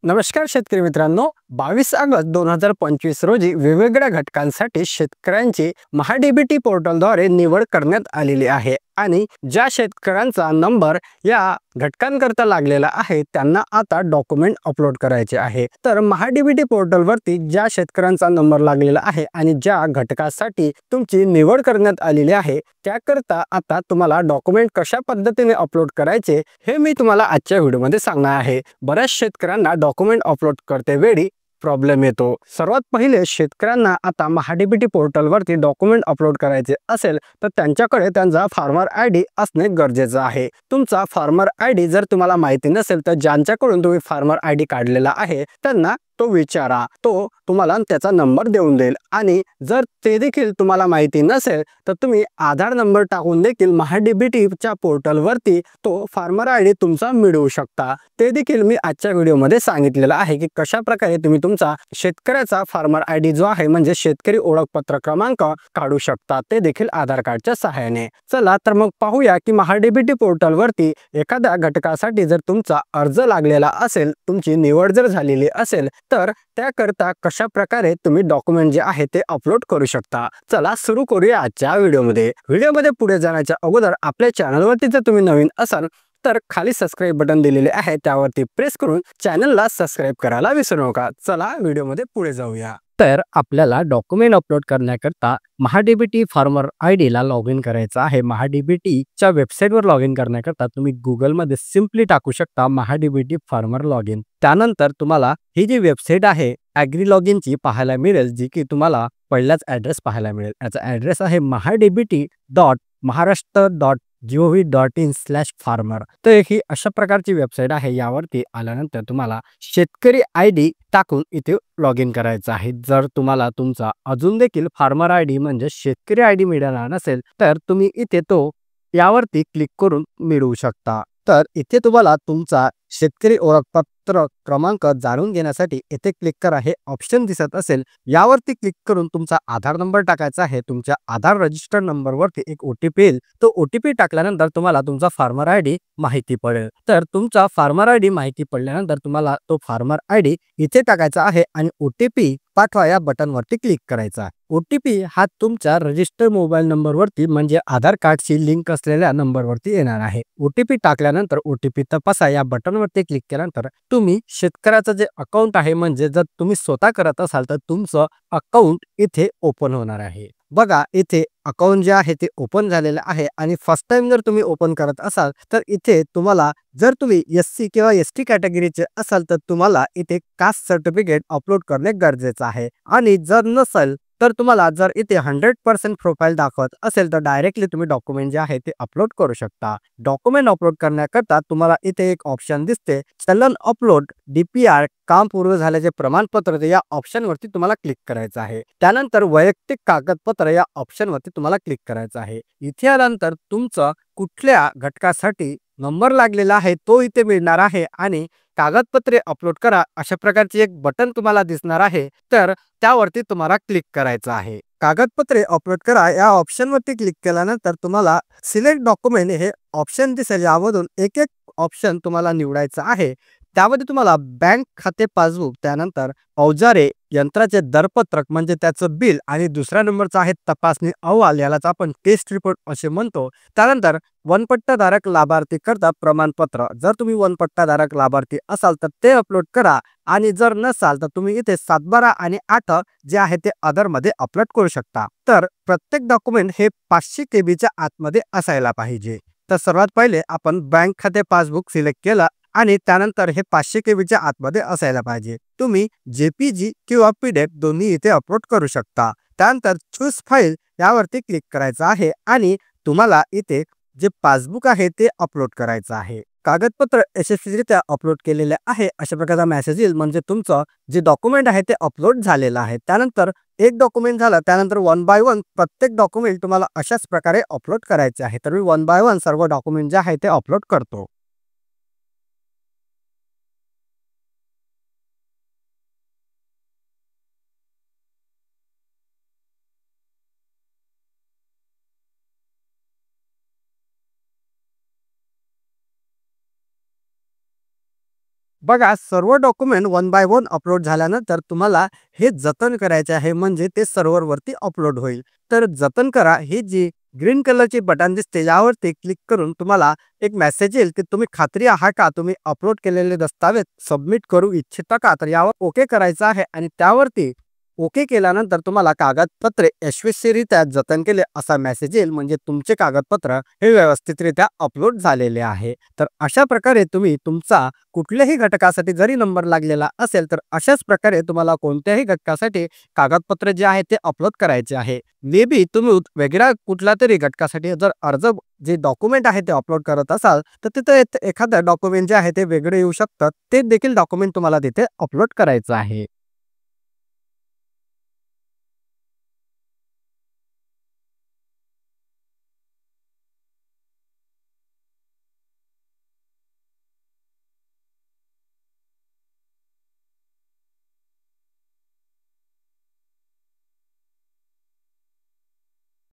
नमस्कार शेतकरी मित्रांनो, 22 ऑगस्ट 2025 रोजी वेगवेगळ्या घटकांसाठी शेतकऱ्यांची महाडीबीटी पोर्टलद्वारे निवड करण्यात आलेली आहे आणि ज्या शेतकऱ्यांचा नंबर या घटकांकरता लागलेला आहे त्यांना आता डॉक्युमेंट अपलोड करायचे आहे। तर महाडीबीटी पोर्टलवरती ज्या शेतकऱ्यांचा नंबर लागलेला आहे आणि ज्या घटकासाठी तुमची निवड करण्यात आलेली आहे त्याकरता आता तुम्हाला डॉक्युमेंट कशा पद्धतीने अपलोड करायचे हे मी तुम्हाला आजच्या व्हिडिओमध्ये सांगणार आहे। बऱ्याच शेतकऱ्यांना डॉक्युमेंट अपलोड करते वेळी प्रॉब्लेम येतो। सर्वात पहिले शेतकऱ्यांना आता महाडीबीटी पोर्टलवरती डॉक्युमेंट अपलोड करायचे असेल तर त्यांच्याकडे त्यांचा फार्मर आयडी असणे गरजेचे आहे। तुमचा फार्मर आयडी जर तुम्हाला माहिती नसेल तर ज्यांच्याकडून तुम्ही फार्मर आयडी काढलेला आहे त्यांना तो विचारा, तो तुम्हाला त्याचा नंबर देऊन देईल। आणि जर ते देखील तुम्हाला माहिती नसेल तर तुम्ही आधार नंबर टाकून देखील महाडीबीटीच्या पोर्टलवरती तो फार्मर आयडी तुमचा मिळवू शकता। ते देखील मी आजच्या व्हिडिओमध्ये सांगितलेलं आहे की कशा प्रकारे तुम्ही तुमचा शेतकऱ्याचा फार्मर आयडी जो आहे म्हणजे शेतकरी ओळखपत्र क्रमांक काढू शकता, ते देखील आधार कार्डच्या सहाय्याने। चला तर मग पाहूया की महाडीबीटी पोर्टलवरती एखाद्या घटकासाठी जर तुमचा अर्ज लागलेला असेल, तुमची निवड जर झालेली असेल तर त्याकरता कशा प्रकारे तुम्ही डॉक्युमेंट जे आहे ते अपलोड करू शकता। चला सुरू करूया आजच्या व्हिडिओमध्ये पुढे जाण्याच्या अगोदर आपल्या चॅनलवरती जर तुम्ही नवीन असाल तर खाली सबस्क्राइब बटन दिलेले आहे त्यावरती प्रेस करून चॅनलला सबस्क्राइब करायला विसरू नका। चला व्हिडिओमध्ये पुढे जाऊया। तर आपल्याला डॉक्युमेंट अपलोड करण्याकरता महाडीबीटी फार्मर आयडी ला लॉग इन करायचं आहे। महाडीबीटीच्या वेबसाईटवर लॉग इन करण्याकरता तुम्ही गुगलमध्ये सिंपली टाकू शकता महाडीबीटी फार्मर लॉग इन। त्यानंतर तुम्हाला ही जी वेबसाईट आहे ॲग्री लॉग इनची पाहायला मिळेल, जी की तुम्हाला पहिलाच ॲड्रेस पाहायला मिळेल। याचा ॲड्रेस आहे mahadbt.maharashtra.gov.in/farmer। तर ही अशा प्रकारची वेबसाईट आहे। यावरती आल्यानंतर तुम्हाला शेतकरी आयडी टाकून इथे लॉग इन करायचं आहे। जर तुम्हाला तुमचा अजून देखील फार्मर आयडी म्हणजे शेतकरी आयडी मिळाला नसेल तर तुम्ही इथे तो यावरती क्लिक करून मिळवू शकता। तर इथे तुम्हाला तुमचा शेतकरी ओळखपत्र क्रमांक जाणून घेण्यासाठी इथे क्लिक करा, हे ऑप्शन दिसत असेल यावरती क्लिक करून तुमचा आधार नंबर टाकायचा आहे। तुमच्या आधार रजिस्टर नंबरवरती एक OTP येईल, तो OTP टाकल्यानंतर तुम्हाला तुमचा फार्मर आयडी माहिती पडेल। तर तुमचा फार्मर आयडी माहिती पडल्यानंतर तुम्हाला तो फार्मर आयडी इथे टाकायचा आहे आणि OTP पाठवा या बटनवरती क्लिक करायचा। OTP हा तुमच्या रजिस्टर मोबाईल नंबरवरती म्हणजे आधार कार्डशी लिंक असलेल्या नंबरवरती येणार आहे। OTP टाकल्यानंतर OTP तपासा या बटनवरती क्लिक केल्यानंतर तुम्ही शेतकऱ्याचं जे अकाउंट आहे म्हणजे जर तुम्ही स्वतः करत असाल तर तुमचं अकाउंट इथे ओपन होणार आहे। बघा इथे अकाउंट जे आहे ते ओपन झालेलं आहे आणि फर्स्ट टाइम जर तुम्ही ओपन करत असाल तर इथे तुम्हाला जर तुम्ही SC किंवा ST कॅटेगरीचे असाल तर तुम्हाला इथे कास्ट सर्टिफिकेट अपलोड करणे गरजेचं आहे। आणि जर नसेल तर तुम्हाला जर इथे 100% प्रोफाइल दाखवत असेल तर डायरेक्टली तुम्ही डॉक्युमेंट जे आहे ते अपलोड करू शकता। डॉक्युमेंट अपलोड करण्याकरता तुम्हाला इथे एक ऑप्शन दिसते चलन अपलोड DPR काम पूर्ण झाल्याचे प्रमाणपत्र, या ऑप्शन वरती तुम्हाला क्लिक करायचं आहे। त्यानंतर वैयक्तिक कागदपत्र या ऑप्शन वरती तुम्हाला क्लिक करायचं आहे। इथे आल्यानंतर तुमचं कुठल्या घटकासाठी नंबर लागलेला आहे तो इथे मिळणार आहे आणि कागदपत्रे अपलोड करा अशा प्रकारचे एक बटन तुम्हाला दिसणार आहे, तर त्यावरती तुम्हाला क्लिक करायचं आहे। कागदपत्रे अपलोड करा या ऑप्शन वरती क्लिक केल्यानंतर तुम्हाला सिलेक्ट डॉक्युमेंट हे ऑप्शन दिसेल, यामधून एक एक ऑप्शन तुम्हाला निवडायचा आहे। त्यामध्ये तुम्हाला बँक खाते पासबुक, त्यानंतर अवजारे यंत्राचे दरपत्रक म्हणजे त्याचं बिल आणि दुसऱ्या नंबरचा आहे तपासणी अहवाल, यालाच आपण टेस्ट रिपोर्ट असे म्हणतो। त्यानंतर वनपट्टाधारक लाभार्थी करता प्रमाणपत्र, जर तुम्ही वनपट्टाधारक लाभार्थी असाल तर ते अपलोड करा आणि जर नसाल तर तुम्ही इथे 7/12 आणि 8 जे आहे ते अदर मध्ये अपलोड करू शकता। तर प्रत्येक डॉक्युमेंट हे 500 KB च्या आतमध्ये असायला पाहिजे। तर सर्वात पहिले आपण बँक खाते पासबुक सिलेक्ट केलं आणि त्यानंतर हे 500 KB च्या आतमध्ये असायला पाहिजे। तुम्ही JPG किंवा PDF दोन्ही इथे अपलोड करू शकता। त्यानंतर चूज फाईल यावरती क्लिक करायचं आहे आणि तुम्हाला इथे जे पासबुक आहे ते अपलोड करायचं आहे। कागदपत्र यशस्वीरित्या अपलोड केलेले आहे अशा प्रकारचा मेसेज येईल, म्हणजे तुमचं जे डॉक्युमेंट आहे ते अपलोड झालेलं आहे। त्यानंतर एक डॉक्युमेंट झालं त्यानंतर 1 बाय 1 प्रत्येक डॉक्युमेंट तुम्हाला अशाच प्रकारे अपलोड करायचे आहे। तर मी 1 बाय 1 सर्व डॉक्युमेंट जे आहे ते अपलोड करतो। बघा, सर्व document one by one upload झाल्यानंतर तुम्हाला हे जतन करायचे आहे, म्हणजे ते सर्व्हरवरती अपलोड होईल. तर जतन करा ही जी ग्रीन कलरची बटन दिसते यावरती क्लिक करून तुम्हाला एक मेसेज येईल की तुम्ही खात्री आहात का तुम्ही अपलोड केलेले दस्तावेज सबमिट करू इच्छिता का. तर यावर ओके करायचं आहे आणि त्यावरती ओके केल्यानंतर तुम्हाला कागदपत्रे यशस्वीरित्या जतन केले असा मेसेज येईल, म्हणजे तुमचे कागदपत्र हे व्यवस्थितरित्या अपलोड झालेले आहे. तर अशा प्रकारे तुम्ही तुमचा कुठल्याही घटकासाठी जरी नंबर लागलेला असेल तर अशाच प्रकारे तुम्हाला कोणत्याही घटकासाठी कागदपत्र जे आहे ते अपलोड करायचे आहे. मे बी तुम्ही वेगळ्या कुठल्या तरी घटकासाठी जर अर्ज जे डॉक्युमेंट आहे ते अपलोड करत असाल तर तिथे एखादं डॉक्युमेंट जे आहे ते वेगळे येऊ शकतात, ते देखील डॉक्युमेंट तुम्हाला तिथे अपलोड करायचं आहे.